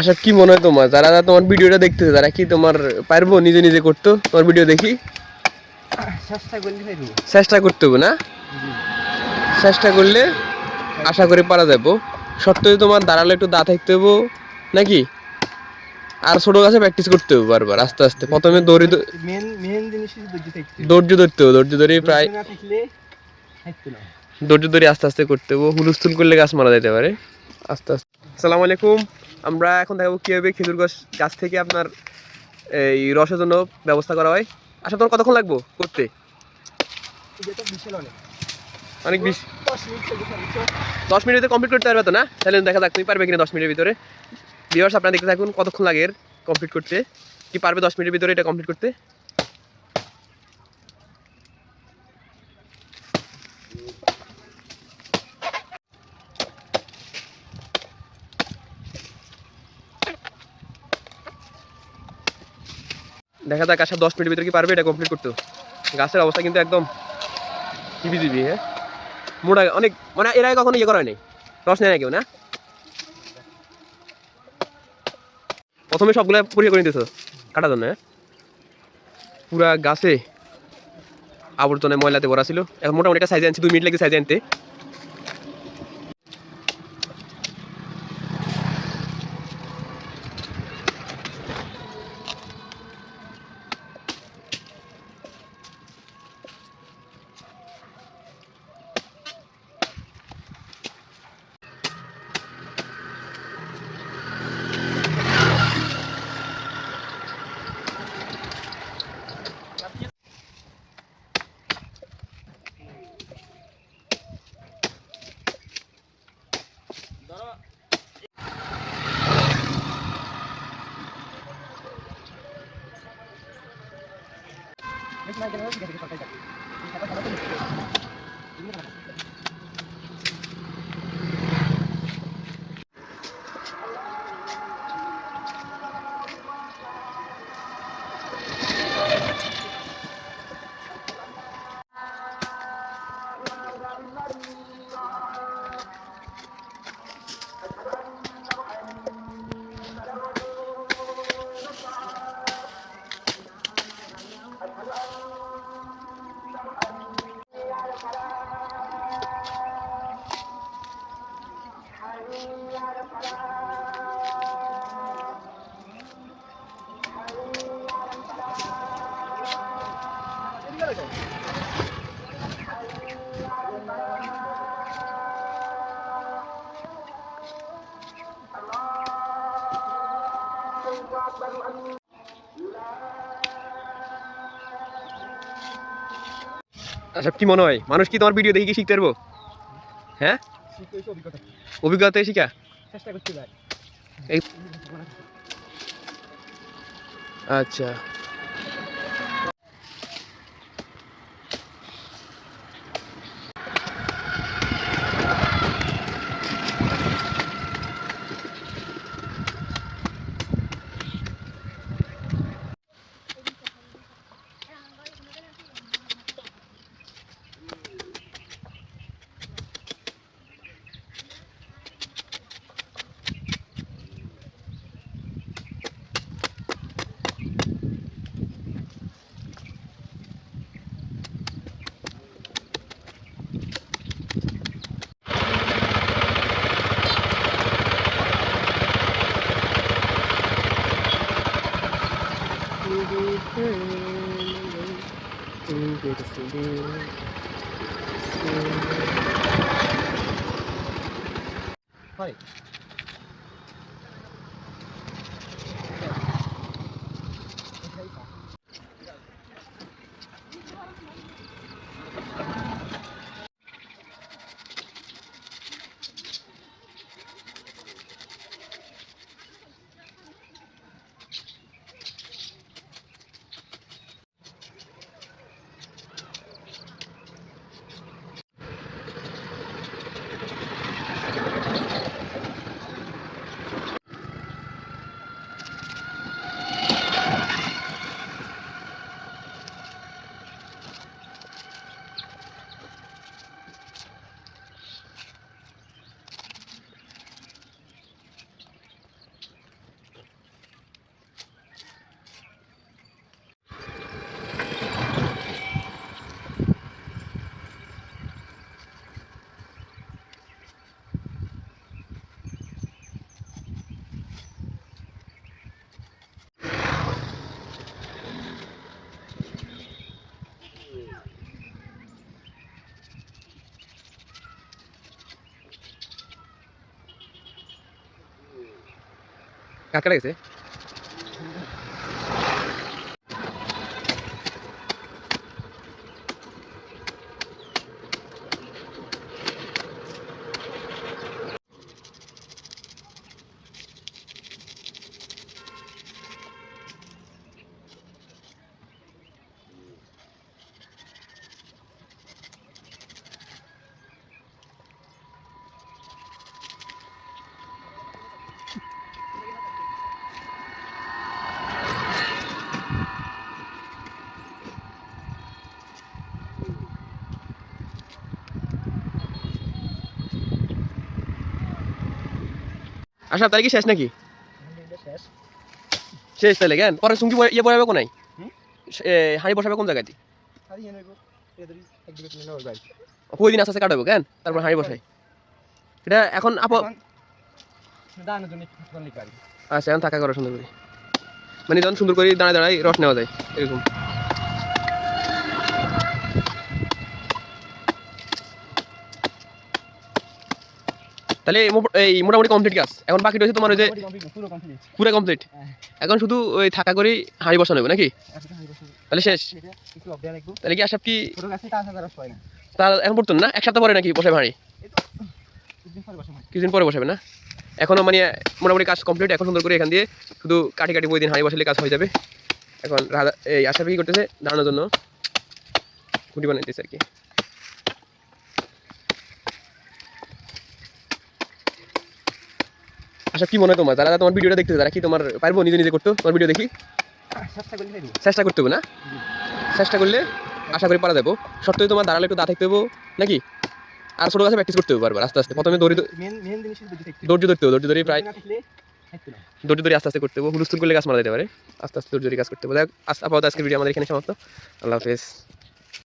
আশা কি মনে হয় তোমার, যারা তোমার ভিডিওটা দেখতেছে তারা কি তোমার পারবো নিজে নিজে করতে? তোমার ভিডিও দেখি চেষ্টা করতে হবে না, চেষ্টা করলে আশা করি পারা যাবো। সত্য তোমার দাঁড়ালে একটু দা থাকতে হবো নাকি, আর ছোট গাছে প্র্যাকটিস করতে হবে বারবার আস্তে আস্তে। প্রথমে দড়ি ধৈর্য ধরতে হবে, ধৈর্য ধরে প্রায় ধৈর্য ধরে আস্তে আস্তে করতে হবে। হুলস্থুল করলে গাছ মারা যেতে পারে আস্তে আস্তে। আসসালামু আলাইকুম। আমরা এখন দেখাবো কীভাবে খেজুর গাছ থেকে আপনার এই রসের জন্য ব্যবস্থা করা হয়। আচ্ছা তোমার কতক্ষণ লাগবো করতে? অনেক বেশি। 10 মিনিটে কমপ্লিট করতে পারবে তো না? তাহলে দেখা যাক তুমি পারবে কিনা 10 মিনিটের ভিতরে। ভিউয়ার্স আপনারা দেখতে থাকুন কতক্ষণ লাগে এর কমপ্লিট করতে, কি পারবে 10 মিনিটের ভিতরে এটা কমপ্লিট করতে। দেখা যাক আশা 10 মিনিটের ভিতরে কি পারবে এটা কমপ্লিট করতে। গাছের অবস্থা কিন্তু একদম হিবিজিবি। হ্যাঁ মোটা অনেক, মানে এর আগে কখনো ইয়ে করা হয়নি, রস নেয় না কেউ না? প্রথমে সবগুলো পরীক্ষা করে নিতেছো কাটার জন্য? হ্যাঁ পুরা গাছে আবর্জনায় ময়লাতে ভরা ছিল। এখন মোটামুটি একটা সাইজে আনছি, 2 মিনিট লাগে সাইজে আনতে। আচ্ছা কি মনে হয় মানুষ কি তোমার ভিডিও দেখে কি শিখতে পারবো? হ্যাঁ অভিজ্ঞতা শিখা চেষ্টা করতে পারি। আচ্ছা হয়। কাকা গেছে। আশা তাহলে কি শেষ নাকি? শেষ তাহলে কেন পরে সুঙ্গি ইয়ে পড়াবে কোনাই? হাঁড়ি বসাবে কোন জায়গায়? কই দিন আস্তে আস্তে কাটাবো কেন তারপর হাঁড়ি বসাই এটা এখন আচ্ছা এখন থাকা করো সুন্দর করে, মানে যখন সুন্দর করে দাঁড়ায় দাঁড়ায় রস নেওয়া যায় এরকম। তাহলে এই মোটামুটি কমপ্লিট কাজ, এখন বাকি রয়েছে তোমার ওই যে পুরো কমপ্লিট। এখন শুধু ওই থাকা করেই হাঁড়ি বসানো হবে নাকি? তাহলে শেষ। তাহলে কি আশা কি তার এখন পড়তো না এক সপ্তাহ পরে নাকি বসাবে হাঁড়ি? কিছুদিন পরে বসাবে না? এখনো মানে মোটামুটি কাজ কমপ্লিট। এখন সুন্দর করে এখান দিয়ে শুধু কাটি কাটি বই দিন হাঁড়ি বসালে কাজ হয়ে যাবে। এখন এই আশা কি করতেছে দাঁড়ানোর জন্য খুঁটি বানাইতেছে আর কি। আচ্ছা কি মনে হয় তোমার, যারা তোমার ভিডিওটা দেখতেছে তারা কি তোমার পারবো নিজে নিজে করতে? তোমার ভিডিও দেখি চেষ্টা করতে হবে না? চেষ্টা করলে আশা করি পারা যাবো। সত্যি তোমার দাঁড়ালে একটু দা থাকতে হবো নাকি? আর ছোট গাছে প্র্যাকটিস করতে হবে বারবার আস্তে আস্তে। প্রথমে ধৈর্য ধরতে হবে, ধৈর্য ধরে প্রায় ধৈর্য ধরে আস্তে আস্তে করতে হবে। হুলস্থুল করলে গাছ মারা যেতে পারে, আস্তে আস্তে ধৈর্য ধরে কাজ করতে হবে। আপাতত আজকের ভিডিও আমাদের এখানে সমাপ্ত। আল্লাহ হাফেজ।